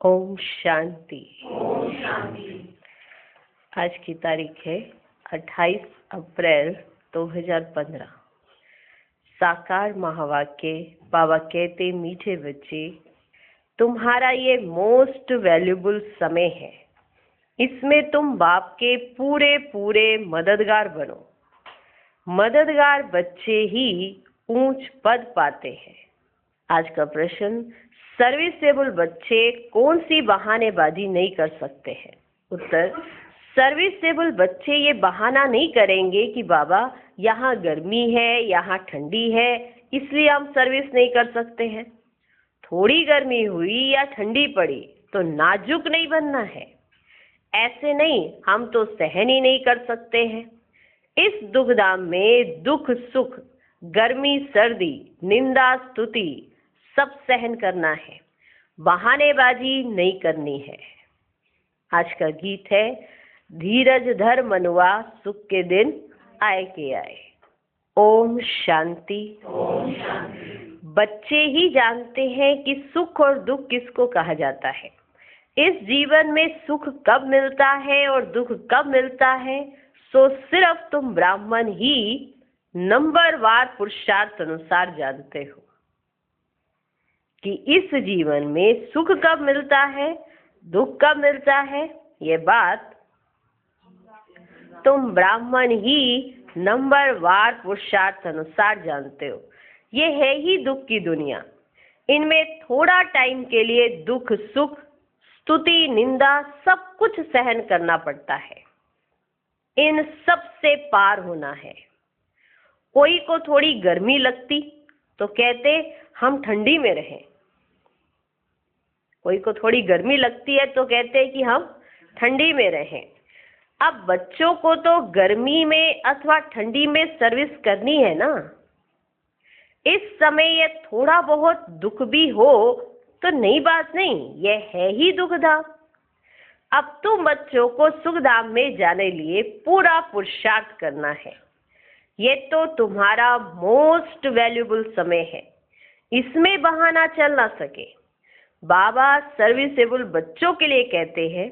ओम शांति। आज की तारीख है 28 अप्रैल 2015। साकार महावाक्य। बाबा कहते, मीठे बच्चे, तुम्हारा ये मोस्ट वैल्यूबल समय है। इसमें तुम बाप के पूरे पूरे मददगार बनो। मददगार बच्चे ही ऊंच पद पाते हैं। आज का प्रश्न, सर्विसेबल बच्चे कौन सी बहानेबाजी नहीं कर सकते हैं? उत्तर, सर्विसेबल बच्चे ये बहाना नहीं करेंगे कि बाबा यहाँ गर्मी है, यहाँ ठंडी है, इसलिए हम सर्विस नहीं कर सकते हैं। थोड़ी गर्मी हुई या ठंडी पड़ी तो नाजुक नहीं बनना है। ऐसे नहीं, हम तो सहन ही नहीं कर सकते हैं। इस दुखधाम में दुख सुख, गर्मी सर्दी, निंदा स्तुति सब सहन करना है। बहानेबाजी नहीं करनी है। आज का गीत है, धीरज धर मनुआ, सुख के दिन आए के आए। ओम शांति। बच्चे ही जानते हैं कि सुख और दुख किसको कहा जाता है। इस जीवन में सुख कब मिलता है और दुख कब मिलता है, सो सिर्फ तुम ब्राह्मण ही नंबरवार पुरुषार्थ अनुसार जानते हो कि इस जीवन में सुख कब मिलता है, दुख कब मिलता है। ये बात तुम ब्राह्मण ही नंबरवार पुरुषार्थ अनुसार जानते हो। ये है ही दुख की दुनिया। इनमें थोड़ा टाइम के लिए दुख सुख, स्तुति निंदा सब कुछ सहन करना पड़ता है। इन सब से पार होना है। कोई को थोड़ी गर्मी लगती तो कहते हम ठंडी में रहें। कोई को थोड़ी गर्मी लगती है तो कहते हैं कि हम ठंडी में रहें। अब बच्चों को तो गर्मी में अथवा ठंडी में सर्विस करनी है ना। इस समय ये थोड़ा बहुत दुख भी हो तो नई बात नहीं, ये है ही दुखधाम। अब तुम बच्चों को सुखधाम में जाने लिए पूरा पुरुषार्थ करना है। ये तो तुम्हारा मोस्ट वैल्यूबल समय है। इसमें बहाना चल ना सके। बाबा सर्विसेबल बच्चों के लिए कहते हैं,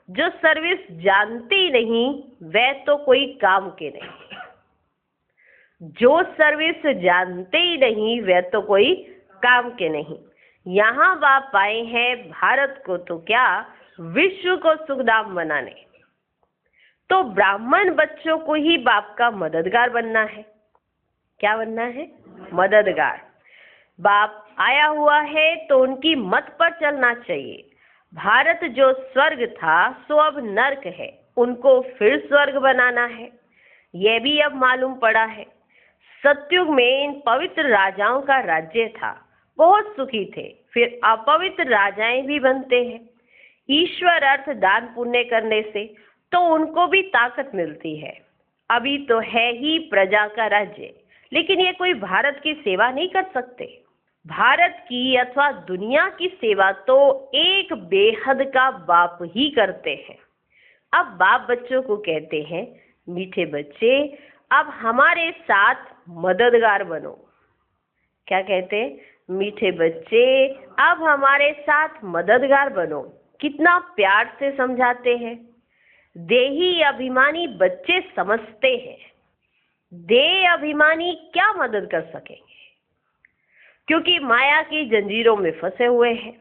जो सर्विस जानते ही नहीं वह तो कोई काम के नहीं। जो सर्विस जानते ही नहीं वह तो कोई काम के नहीं। यहाँ बाप आए हैं भारत को तो क्या, विश्व को सुखधाम बनाने। तो ब्राह्मण बच्चों को ही बाप का मददगार बनना है। क्या बनना है? मददगार। बाप आया हुआ है तो उनकी मत पर चलना चाहिए। भारत जो स्वर्ग था सो अब नर्क है, उनको फिर स्वर्ग बनाना है। यह भी अब मालूम पड़ा है। सतयुग में इन पवित्र राजाओं का राज्य था, बहुत सुखी थे। फिर अपवित्र राजाएं भी बनते हैं। ईश्वर अर्थ दान पुण्य करने से तो उनको भी ताकत मिलती है। अभी तो है ही प्रजा का राज्य, लेकिन ये कोई भारत की सेवा नहीं कर सकते। भारत की अथवा दुनिया की सेवा तो एक बेहद का बाप ही करते हैं। अब बाप बच्चों को कहते हैं, मीठे बच्चे, अब हमारे साथ मददगार बनो। क्या कहते हैं? मीठे बच्चे, अब हमारे साथ मददगार बनो। कितना प्यार से समझाते हैं। देही अभिमानी बच्चे समझते हैं, देह अभिमानी क्या मदद कर सकेंगे, क्योंकि माया की जंजीरों में फंसे हुए हैं।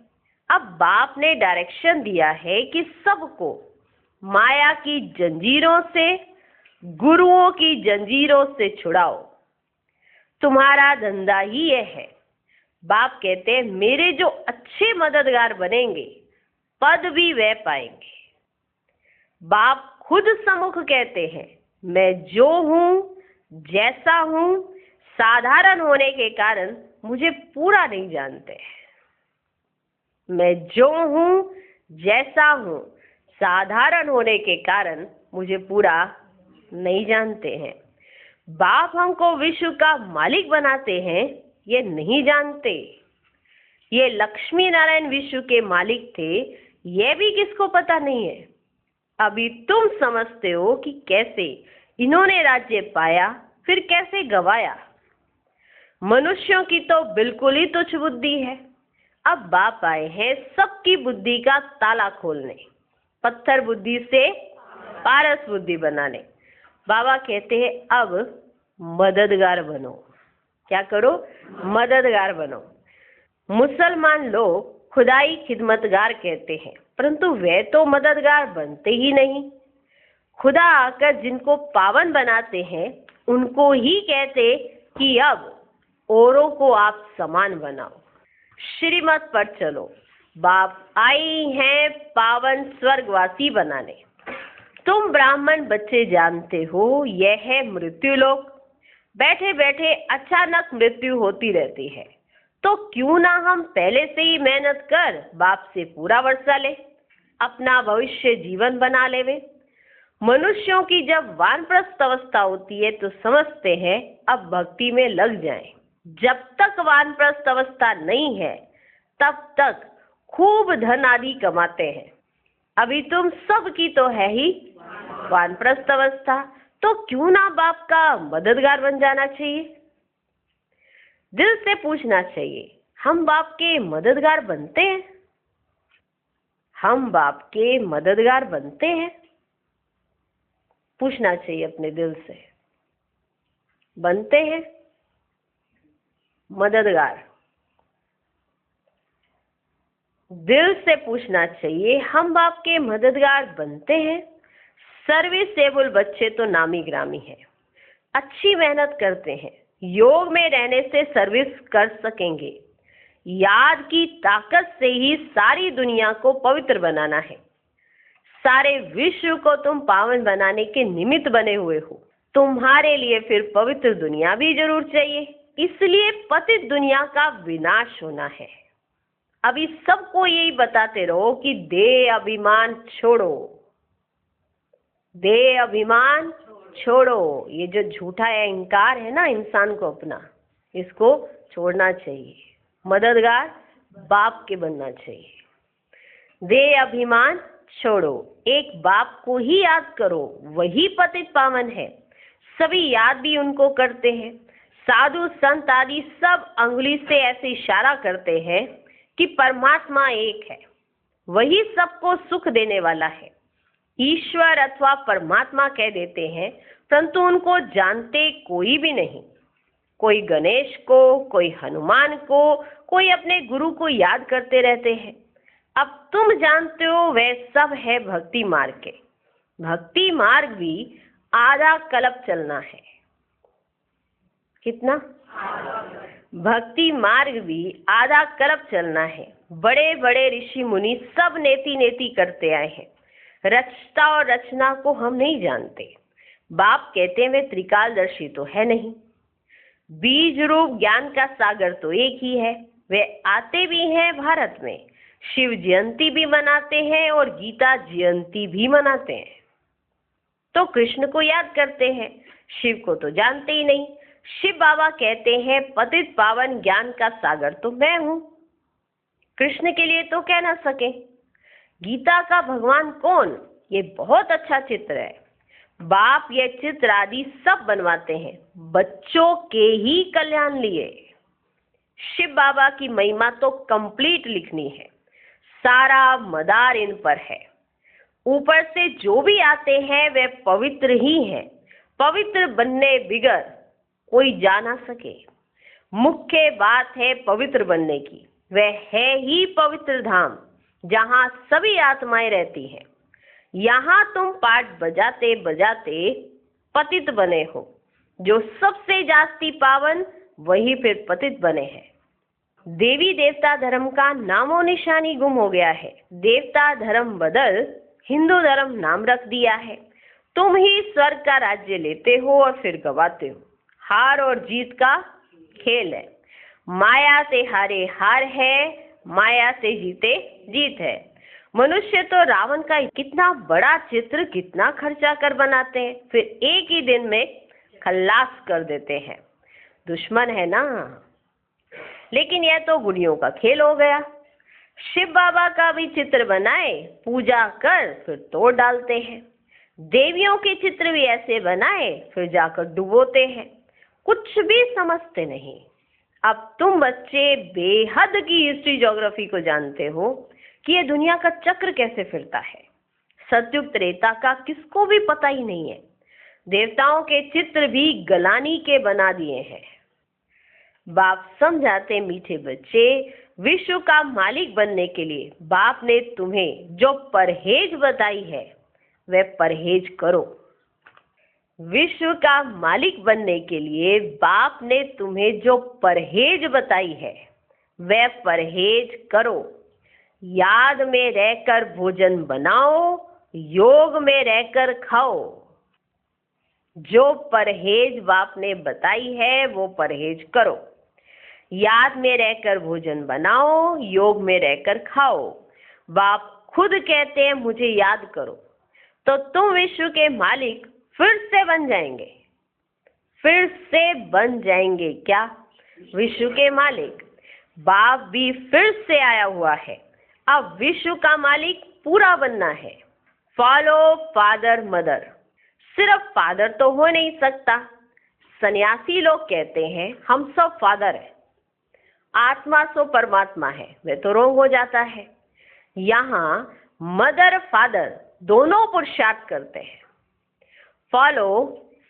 अब बाप ने डायरेक्शन दिया है कि सबको माया की जंजीरों से, गुरुओं की जंजीरों से छुड़ाओ। तुम्हारा धंधा ही यह है। बाप कहते हैं, मेरे जो अच्छे मददगार बनेंगे पद भी वह पाएंगे। बाप खुद सम्मुख कहते हैं, मैं जो हूँ, जैसा हूँ, साधारण होने के कारण मुझे पूरा नहीं जानते। मैं जो हूँ, जैसा हूँ, साधारण होने के कारण मुझे पूरा नहीं जानते हैं। बाप हमको विश्व का मालिक बनाते हैं, ये नहीं जानते। ये लक्ष्मी नारायण विश्व के मालिक थे, ये भी किसको पता नहीं है। अभी तुम समझते हो कि कैसे इन्होंने राज्य पाया, फिर कैसे गवाया। मनुष्यों की तो बिल्कुल ही तुच्छ बुद्धि है। अब बाप आए हैं सबकी बुद्धि का ताला खोलने, पत्थर बुद्धि से पारस बुद्धि बनाने। बाबा कहते हैं अब मददगार बनो। क्या करो? मददगार बनो। मुसलमान लोग खुदाई खिदमतगार कहते हैं, परंतु वे तो मददगार बनते ही नहीं। खुदा आकर जिनको पावन बनाते हैं उनको ही कहते कि अब औरों को आप समान बनाओ, श्रीमत पर चलो। बाप आई हैं पावन स्वर्गवासी बनाने। तुम ब्राह्मण बच्चे जानते हो यह है मृत्युलोक। बैठे बैठे अचानक मृत्यु होती रहती है, तो क्यों ना हम पहले से ही मेहनत कर बाप से पूरा वर्षा ले, अपना भविष्य जीवन बना लेवे। मनुष्यों की जब वानप्रस्थ अवस्था होती है तो समझते हैं अब भक्ति में लग जाएं। जब तक वानप्रस्थ अवस्था नहीं है तब तक खूब धन आदि कमाते हैं। अभी तुम सब की तो है ही वानप्रस्थ अवस्था, तो क्यों ना बाप का मददगार बन जाना चाहिए। दिल से पूछना चाहिए, हम बाप के मददगार बनते हैं? हम बाप के मददगार बनते हैं? पूछना चाहिए अपने दिल से, बनते हैं मददगार? दिल से पूछना चाहिए, हम बाप के मददगार बनते हैं? सर्विसेबल बच्चे तो नामी ग्रामी हैं, अच्छी मेहनत करते हैं, योग में रहने से सर्विस कर सकेंगे। याद की ताकत से ही सारी दुनिया को पवित्र बनाना है। सारे विश्व को तुम पावन बनाने के निमित्त बने हुए हो। तुम्हारे लिए फिर पवित्र दुनिया भी जरूर चाहिए, इसलिए पतित दुनिया का विनाश होना है। अभी सबको यही बताते रहो कि देह अभिमान छोड़ो, देह अभिमान छोड़ो। ये जो झूठा अहंकार है ना इंसान को अपना, इसको छोड़ना चाहिए। मददगार बाप के बनना चाहिए। देह अभिमान छोड़ो, एक बाप को ही याद करो, वही पतित पावन है। सभी याद भी उनको करते हैं। साधु संत आदि सब अंगुली से ऐसे इशारा करते हैं कि परमात्मा एक है, वही सबको सुख देने वाला है। ईश्वर अथवा परमात्मा कह देते हैं, परंतु उनको जानते कोई भी नहीं। कोई गणेश को, कोई हनुमान को, कोई अपने गुरु को याद करते रहते हैं। अब तुम जानते हो वे सब है भक्ति मार्ग के। भक्ति मार्ग भी आधा कल्प चलना है। कितना? भक्ति मार्ग भी आधा कल्प चलना है। बड़े बड़े ऋषि मुनि सब नेति नेति करते आए हैं। रचता और रचना को हम नहीं जानते। बाप कहते हैं वे त्रिकालदर्शी तो है नहीं। बीज रूप ज्ञान का सागर तो एक ही है। वे आते भी हैं भारत में, शिव जयंती भी मनाते हैं और गीता जयंती भी मनाते हैं। तो कृष्ण को याद करते हैं, शिव को तो जानते ही नहीं। शिव बाबा कहते हैं पतित पावन ज्ञान का सागर तो मैं हूं। कृष्ण के लिए तो कह ना सके। गीता का भगवान कौन? ये बहुत अच्छा चित्र है। बाप ये चित्र आदि सब बनवाते हैं बच्चों के ही कल्याण लिए। शिव बाबा की महिमा तो कंप्लीट लिखनी है, सारा मदार इन पर है। ऊपर से जो भी आते हैं वे पवित्र ही हैं। पवित्र बनने बिगर कोई जा ना सके। मुख्य बात है पवित्र बनने की। वह है ही पवित्र धाम जहाँ सभी आत्माएं रहती हैं। यहाँ तुम पाठ बजाते बजाते पतित बने हो। जो सबसे जास्ती पावन वही फिर पतित बने हैं। देवी देवता धर्म का नामो निशानी गुम हो गया है। देवता धर्म बदल हिंदू धर्म नाम रख दिया है। तुम ही स्वर्ग का राज्य लेते हो और फिर गवाते हो। हार और जीत का खेल है। माया से हारे हार है, माया से जीते जीत है। मनुष्य तो रावण का कितना बड़ा चित्र कितना खर्चा कर बनाते हैं, फिर एक ही दिन में खल्लास कर देते हैं। दुश्मन है ना। लेकिन यह तो गुड़ियों का खेल हो गया। शिव बाबा का भी चित्र बनाए, पूजा कर फिर तोड़ डालते हैं। देवियों के चित्र भी ऐसे बनाए फिर जाकर डुबोते हैं। कुछ भी समझते नहीं। अब तुम बच्चे बेहद की हिस्ट्री ज्योग्राफी को जानते हो कि ये दुनिया का चक्र कैसे फिरता है। सतयुग त्रेता का किसको भी पता ही नहीं है। देवताओं के चित्र भी गलानी के बना दिए हैं। बाप समझाते मीठे बच्चे, विश्व का मालिक बनने के लिए बाप ने तुम्हें जो परहेज बताई है वह परहेज करो। विश्व का मालिक बनने के लिए बाप ने तुम्हें जो परहेज बताई है वह परहेज करो। याद में रहकर भोजन बनाओ, योग में रहकर खाओ। जो परहेज बाप ने बताई है वो परहेज करो। याद में रहकर भोजन बनाओ, योग में रहकर खाओ। बाप खुद कहते हैं मुझे याद करो, तो तुम विश्व के मालिक फिर से बन जाएंगे। फिर से बन जाएंगे क्या? विश्व के मालिक। बाप भी फिर से आया हुआ है। अब विश्व का मालिक पूरा बनना है। Follow father mother. सिर्फ फादर तो हो नहीं सकता। सन्यासी लोग कहते हैं हम सब फादर हैं, आत्मा सो परमात्मा है, वह तो रोंग हो जाता है। यहाँ मदर फादर दोनों पुरुषार्थ करते हैं। फॉलो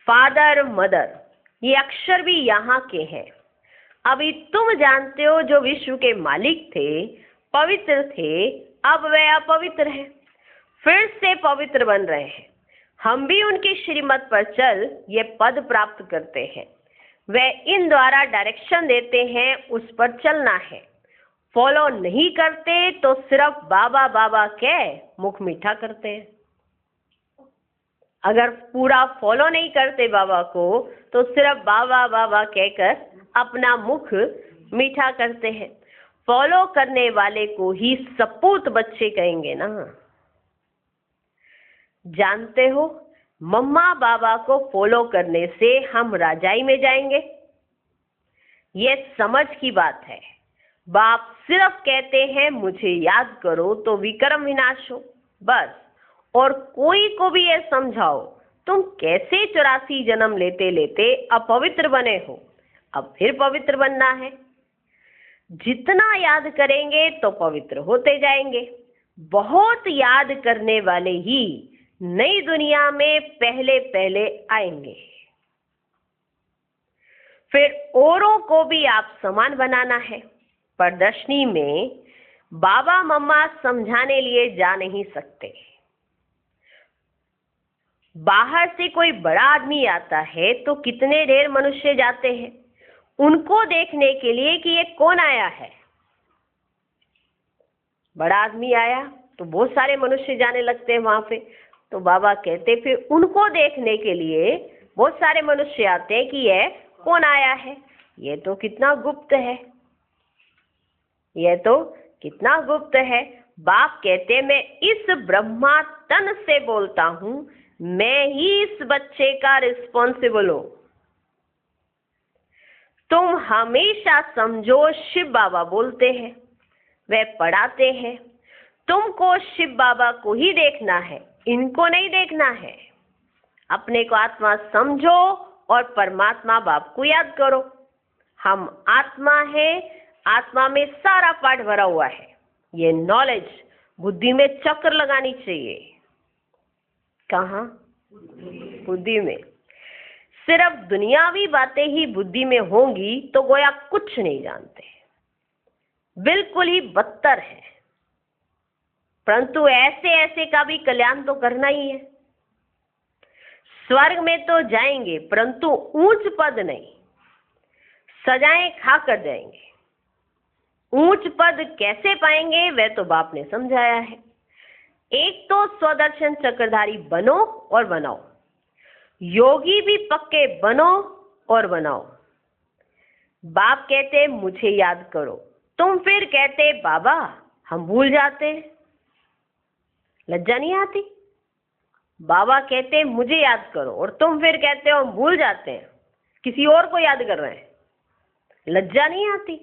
फादर मदर, ये अक्षर भी यहाँ के हैं। अभी तुम जानते हो जो विश्व के मालिक थे, पवित्र थे, अब वे अपवित्र हैं, फिर से पवित्र बन रहे हैं। हम भी उनकी श्रीमत पर चल ये पद प्राप्त करते हैं। वे इन द्वारा डायरेक्शन देते हैं, उस पर चलना है। फॉलो नहीं करते तो सिर्फ बाबा बाबा कह मुख मीठा करते हैं। अगर पूरा फॉलो नहीं करते बाबा को तो सिर्फ बाबा बाबा कहकर अपना मुख मीठा करते हैं। फॉलो करने वाले को ही सपूत बच्चे कहेंगे ना। जानते हो, मम्मा बाबा को फॉलो करने से हम राजाई में जाएंगे। ये समझ की बात है। बाप सिर्फ कहते हैं मुझे याद करो तो विक्रम विनाश हो, बस। और कोई को भी ये समझाओ तुम कैसे 84 जन्म लेते लेते अपवित्र बने हो, अब फिर पवित्र बनना है। जितना याद करेंगे तो पवित्र होते जाएंगे। बहुत याद करने वाले ही नई दुनिया में पहले पहले आएंगे। फिर औरों को भी आप समान बनाना है। प्रदर्शनी में बाबा मम्मा समझाने लिए जा नहीं सकते। बाहर से कोई बड़ा आदमी आता है तो कितने ढेर मनुष्य जाते हैं उनको देखने के लिए कि ये कौन आया है। बड़ा आदमी आया तो बहुत सारे मनुष्य जाने लगते हैं वहां पे। तो बाबा कहते फिर उनको देखने के लिए बहुत सारे मनुष्य आते हैं कि ये कौन आया है, ये तो कितना गुप्त है, ये तो कितना गुप्त है। बाप कहते मैं इस ब्रह्मा तन से बोलता हूं, मैं ही इस बच्चे का रिस्पॉन्सिबल हूं। तुम हमेशा समझो शिव बाबा बोलते हैं, वे पढ़ाते हैं। तुमको शिव बाबा को ही देखना है, इनको नहीं देखना है। अपने को आत्मा समझो और परमात्मा बाप को याद करो। हम आत्मा है, आत्मा में सारा पाठ भरा हुआ है। ये नॉलेज बुद्धि में चक्र लगानी चाहिए। कहाँ? बुद्धि में। सिर्फ दुनियावी बातें ही बुद्धि में होंगी तो गोया कुछ नहीं जानते, बिल्कुल ही बदतर है। परंतु ऐसे ऐसे का भी कल्याण तो करना ही है। स्वर्ग में तो जाएंगे परंतु ऊंच पद नहीं, सजाएं खा कर जाएंगे। ऊंच पद कैसे पाएंगे वह तो बाप ने समझाया है। एक तो स्वदर्शन चक्रधारी बनो और बनाओ, योगी भी पक्के बनो और बनाओ। बाप कहते मुझे याद करो, तुम फिर कहते बाबा हम भूल जाते हैं। लज्जा नहीं आती? बाबा कहते मुझे याद करो और तुम फिर कहते हो हम भूल जाते हैं, किसी और को याद कर रहे हैं। लज्जा नहीं आती?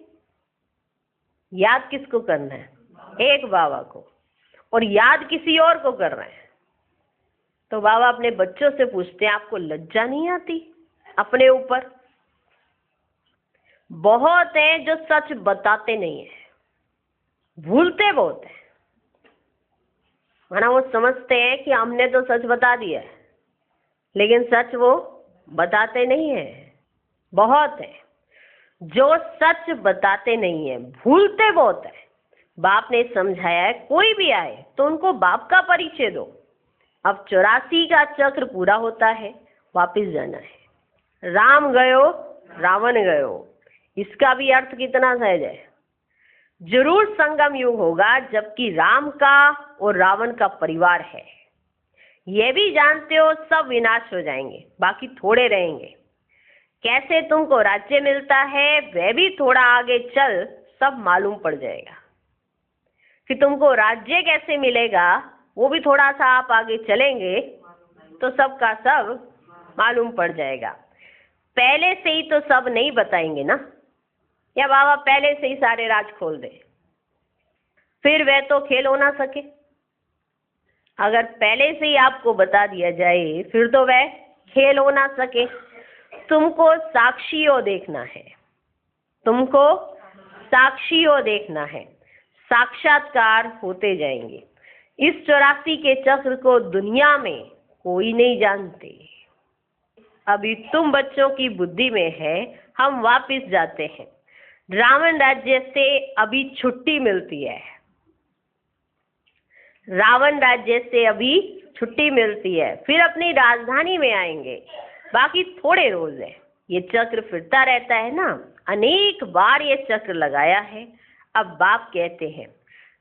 याद किसको करना है? एक बाबा को, और याद किसी और को कर रहे हैं। तो बाबा अपने बच्चों से पूछते हैं आपको लज्जा नहीं आती अपने ऊपर? बहुत हैं जो सच बताते नहीं है, भूलते बहुत है। माना वो समझते हैं कि हमने तो सच बता दिया है, लेकिन सच वो बताते नहीं है। बहुत है जो सच बताते नहीं है, भूलते बहुत है। बाप ने समझाया है कोई भी आए तो उनको बाप का परिचय दो। अब 84 का चक्र पूरा होता है, वापिस जाना है। राम गयो रावण गयो, इसका भी अर्थ कितना सहज है। जरूर संगम युग होगा जबकि राम का और रावण का परिवार है। ये भी जानते हो सब विनाश हो जाएंगे, बाकी थोड़े रहेंगे। कैसे तुमको राज्य मिलता है वह भी थोड़ा आगे चल सब मालूम पड़ जाएगा। कि तुमको राज्य कैसे मिलेगा वो भी थोड़ा सा आप आगे चलेंगे तो सबका सब मालूम पड़ जाएगा। पहले से ही तो सब नहीं बताएंगे ना, या बाबा पहले से ही सारे राज खोल दे, फिर वह तो खेल हो ना सके। अगर पहले से ही आपको बता दिया जाए फिर तो वह खेल हो ना सके। तुमको साक्षियों देखना है, तुमको साक्षियों देखना है, साक्षात्कार होते जाएंगे। इस 84 के चक्र को दुनिया में कोई नहीं जानते। अभी तुम बच्चों की बुद्धि में है। हम वापिस जाते हैं। रावण राज्य से अभी छुट्टी मिलती है, रावण राज्य से अभी छुट्टी मिलती है, फिर अपनी राजधानी में आएंगे। बाकी थोड़े रोज है, ये चक्र फिरता रहता है ना, अनेक बार ये चक्र लगाया है। अब बाप कहते हैं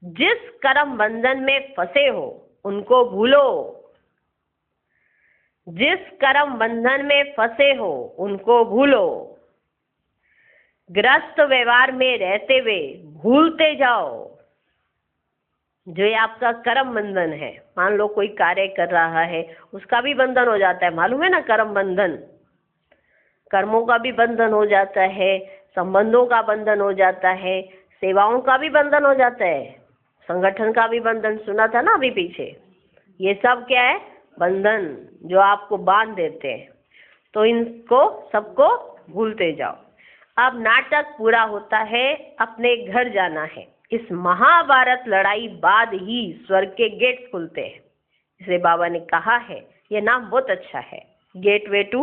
जिस कर्म बंधन में फंसे हो उनको भूलो, जिस कर्म बंधन में फंसे हो उनको भूलो। ग्रस्त व्यवहार में रहते हुए भूलते जाओ। जो ये आपका कर्म बंधन है, मान लो कोई कार्य कर रहा है उसका भी बंधन हो जाता है, मालूम है ना, कर्म बंधन। कर्मों का भी बंधन हो जाता है, संबंधों का बंधन हो जाता है, सेवाओं का भी बंधन हो जाता है, संगठन का भी बंधन सुना था ना अभी पीछे। ये सब क्या है? बंधन जो आपको बांध देते हैं। तो इनको सबको भूलते जाओ। अब नाटक पूरा होता है, अपने घर जाना है। इस महाभारत लड़ाई बाद ही स्वर्ग के गेट खुलते हैं। इसे बाबा ने कहा है, ये नाम बहुत अच्छा है, gateway to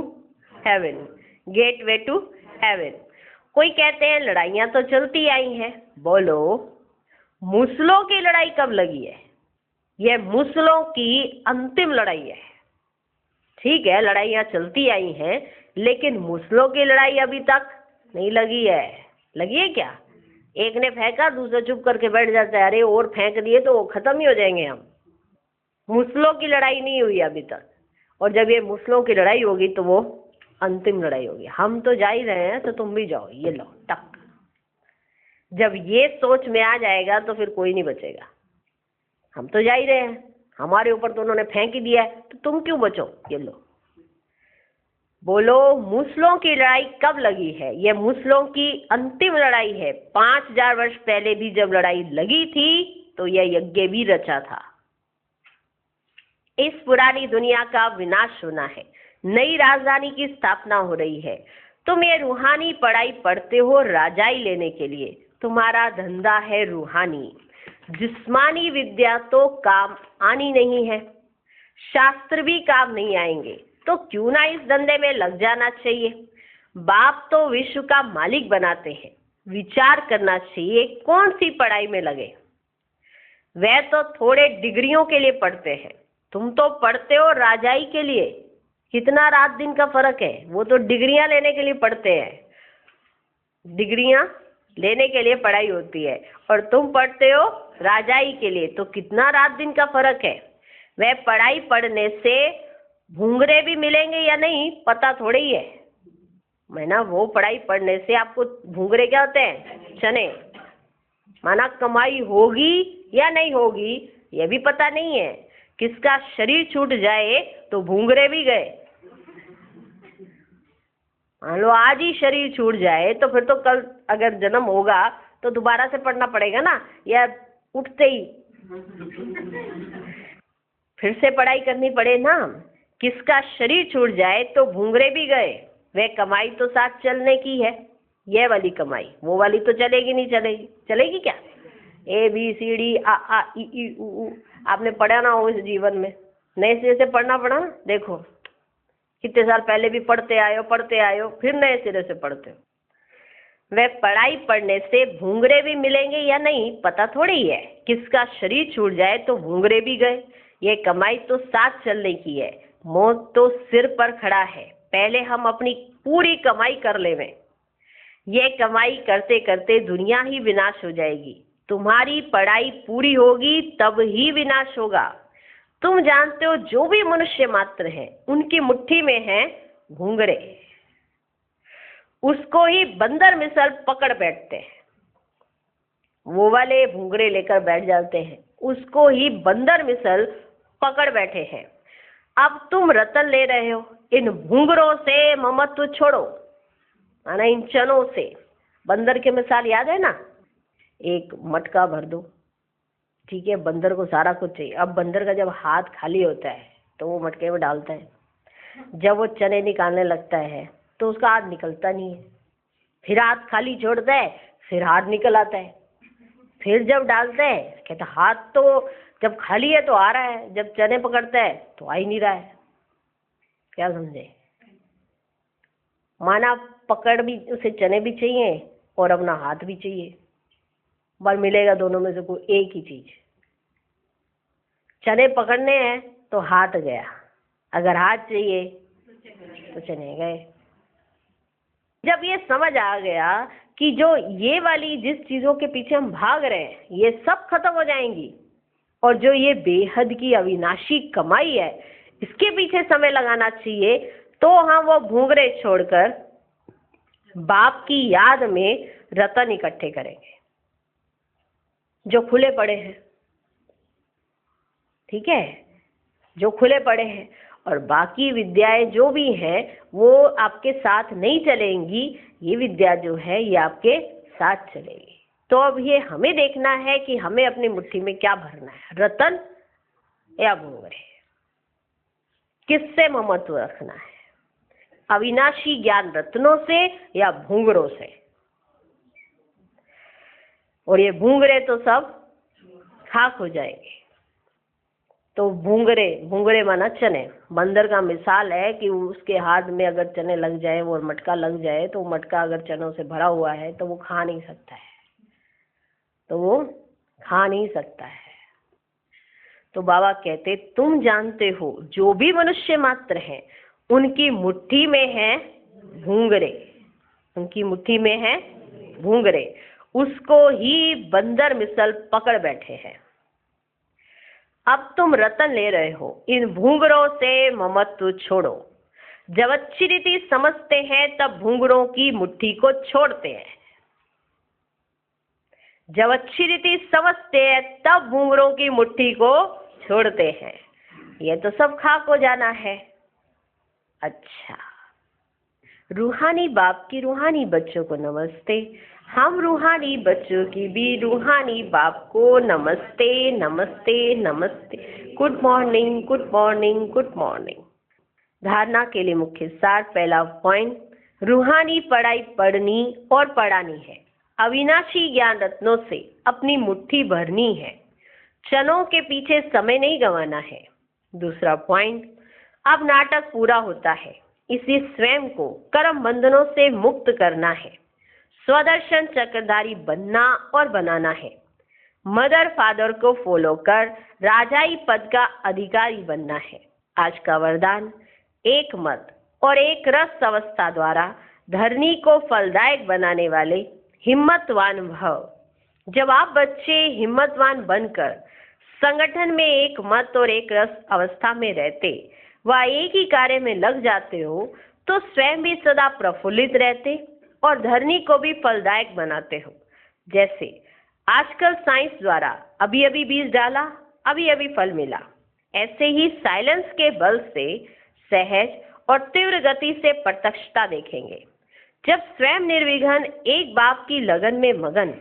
heaven, gateway to heaven. कोई कहते हैं लड़ाइयाँ तो चलती आई हैं, बोलो मुसलों की लड़ाई कब लगी है? यह मुसलों की अंतिम लड़ाई है। ठीक है, लड़ाइयाँ चलती आई हैं, लेकिन मुसलों की लड़ाई अभी तक नहीं लगी है। लगी है क्या? एक ने फेंका, दूसरा चुप करके बैठ जाता है, अरे और फेंक दिए तो वो खत्म ही हो जाएंगे हम। मुसलों की लड़ाई नहीं हुई अभी तक, और जब ये मुसलों की लड़ाई होगी तो वो अंतिम लड़ाई होगी। हम तो जा ही रहे हैं तो तुम भी जाओ, ये लो टक। जब ये सोच में आ जाएगा तो फिर कोई नहीं बचेगा। हम तो जा ही रहे हैं, हमारे ऊपर तो उन्होंने फेंक ही दिया है, तो तुम क्यों बचो? ये लो। बोलो मुसलों की लड़ाई कब लगी है? यह मुसलों की अंतिम लड़ाई है। 5000 वर्ष पहले भी जब लड़ाई लगी थी तो यह यज्ञ भी रचा था। इस पुरानी दुनिया का विनाश होना है, नई राजधानी की स्थापना हो रही है। तुम ये रूहानी पढ़ाई पढ़ते हो राजाई लेने के लिए, तुम्हारा धंधा है रूहानी। जिस्मानी विद्या तो काम आनी नहीं है, शास्त्र भी काम नहीं आएंगे, तो क्यों ना इस धंधे में लग जाना चाहिए। बाप तो विश्व का मालिक बनाते हैं, विचार करना चाहिए कौन सी पढ़ाई में लगे। वह तो थोड़े डिग्रियों के लिए पढ़ते हैं, तुम तो पढ़ते हो राजाई के लिए। कितना रात दिन का फर्क है, वो तो डिग्रियां लेने के लिए पढ़ते हैं, डिग्रियां लेने के लिए पढ़ाई होती है, और तुम पढ़ते हो राजाई के लिए, तो कितना रात दिन का फर्क है। वह पढ़ाई पढ़ने से घूंघरे भी मिलेंगे या नहीं पता थोड़ी ही है। मैं ना, वो पढ़ाई पढ़ने से आपको घूंघरे क्या होते हैं? चने। माना कमाई होगी या नहीं होगी ये भी पता नहीं है। किसका शरीर छूट जाए तो घूंघरे भी गए। मान लो आज ही शरीर छूट जाए तो फिर तो कल अगर जन्म होगा तो दोबारा से पढ़ना पड़ेगा ना, या उठते ही फिर से पढ़ाई करनी पड़े ना। किसका शरीर छूट जाए तो घूंघरे भी गए, वह कमाई तो साथ चलने की है। ये वाली कमाई, वो वाली तो चलेगी नहीं, चलेगी, चलेगी क्या? ABCD A, I, I, E, I, O, U आपने पढ़ा ना हो इस जीवन में, नए सिरे से पढ़ना पड़ा ना। देखो कितने साल पहले भी पढ़ते आए हो, फिर नए सिरे से पढ़ते हो। वह पढ़ाई पढ़ने से भूंगरे भी मिलेंगे या नहीं पता थोड़ी है, किसका शरीर छूट जाए तो भूंगरे भी गए। ये कमाई तो साथ चलने की है, मौत तो सिर पर खड़ा है, पहले हम अपनी पूरी कमाई कर लेवें। ये कमाई करते करते दुनिया ही विनाश हो जाएगी, तुम्हारी पढ़ाई पूरी होगी तब ही विनाश होगा। तुम जानते हो जो भी मनुष्य मात्र है उनकी मुट्ठी में है भूंगरे, उसको ही बंदर मिसल पकड़ बैठते हैं। वो वाले भूंगरे लेकर बैठ जाते हैं, उसको ही बंदर मिसल पकड़ बैठे हैं। अब तुम रतन ले रहे हो, इन भूंगरों से ममत्व छोड़ो, माना इन चनों से। बंदर के मिसाल याद है ना, एक मटका भर दो, ठीक है, बंदर को सारा कुछ चाहिए। अब बंदर का जब हाथ खाली होता है तो वो मटके में डालता है, जब वो चने निकालने लगता है तो उसका हाथ निकलता नहीं है, फिर हाथ खाली छोड़ता है, फिर हाथ निकल आता है, फिर जब डालता है कहता हाथ तो जब खाली है तो आ रहा है, जब चने पकड़ता है तो आ ही नहीं रहा है। क्या समझे? माना पकड़ भी उसे चने भी चाहिए और अपना हाथ भी चाहिए, पर मिलेगा दोनों में से कोई एक ही चीज। चने पकड़ने हैं तो हाथ गया, अगर हाथ चाहिए तो चने गए। जब ये समझ आ गया कि जो ये वाली जिस चीजों के पीछे हम भाग रहे हैं ये सब खत्म हो जाएंगी, और जो ये बेहद की अविनाशी कमाई है इसके पीछे समय लगाना चाहिए, तो हम वो भूंगरे छोड़कर बाप की याद में रतन इकट्ठे करेंगे जो खुले पड़े हैं, ठीक है, जो खुले पड़े हैं। और बाकी विद्याएं जो भी हैं वो आपके साथ नहीं चलेंगी, ये विद्या जो है ये आपके साथ चलेगी। तो अब ये हमें देखना है कि हमें अपनी मुट्ठी में क्या भरना है, रतन या भूंगरे, किससे ममत्व रखना है, अविनाशी ज्ञान रत्नों से या भूंगरों से। और ये भूंगरे तो सब खाक हो जाएंगे। तो भूंगरे, भूंगरे माना चने, बंदर का मिसाल है कि उसके हाथ में अगर चने लग जाए, वो मटका लग जाए, तो मटका अगर चनों से भरा हुआ है तो वो खा नहीं सकता है, तो वो खा नहीं सकता है। तो बाबा कहते तुम जानते हो जो भी मनुष्य मात्र हैं उनकी मुट्ठी में है भूंगरे, उनकी मुट्ठी में है भूंगरे, उसको ही बंदर मिसल पकड़ बैठे हैं। अब तुम रतन ले रहे हो, इन भूंगरों से ममत्व छोड़ो। जब अच्छी रीति समझते हैं तब भूंगरों की मुट्ठी को छोड़ते हैं, जब अच्छी रीति समझते हैं तब भूंगरों की मुट्ठी को छोड़ते हैं। ये तो सब खाक हो जाना है। अच्छा, रूहानी बाप की रूहानी बच्चों को नमस्ते। हम रूहानी बच्चों की भी रूहानी बाप को नमस्ते नमस्ते नमस्ते। Good morning good morning good morning. धारणा के लिए मुख्य सार, पहला पॉइंट, रूहानी पढ़ाई पढ़नी और पढ़ानी है, अविनाशी ज्ञान रत्नों से अपनी मुट्ठी भरनी है, चनों के पीछे समय नहीं गंवाना है। दूसरा पॉइंट, अब नाटक पूरा होता है, इसलिए स्वयं को कर्म बंधनों से मुक्त करना है, स्वदर्शन चक्रधारी बनना और बनाना है, मदर फादर को फॉलो कर राजाई पद का अधिकारी बनना है। आज का वरदान, एक मत और एक रस अवस्था द्वारा धरनी को फलदायक बनाने वाले हिम्मतवान भव। जब आप बच्चे हिम्मतवान बनकर संगठन में एक मत और एक रस अवस्था में रहते व एक ही कार्य में लग जाते हो तो स्वयं भी सदा प्रफुल्लित रहते और धरनी को भी फलदायक बनाते हो। जैसे आजकल साइंस द्वारा अभी अभी बीज डाला, अभी अभी फल मिला, ऐसे ही साइलेंस के बल से सहज और तीव्र गति से प्रत्यक्षता देखेंगे। जब स्वयं निर्विघ्न एक बाप की लगन में मगन,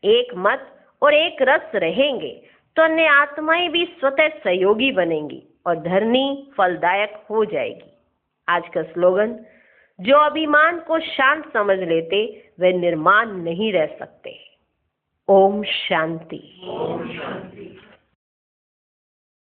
एक मत और एक रस रहेंगे तो अन्य आत्माएं भी स्वतः सहयोगी बनेंगी और धरनी फलदायक हो जाएगी। आज का स्लोगन, जो अभिमान को शांत समझ लेते वे निर्माण नहीं रह सकते। ओम शांति।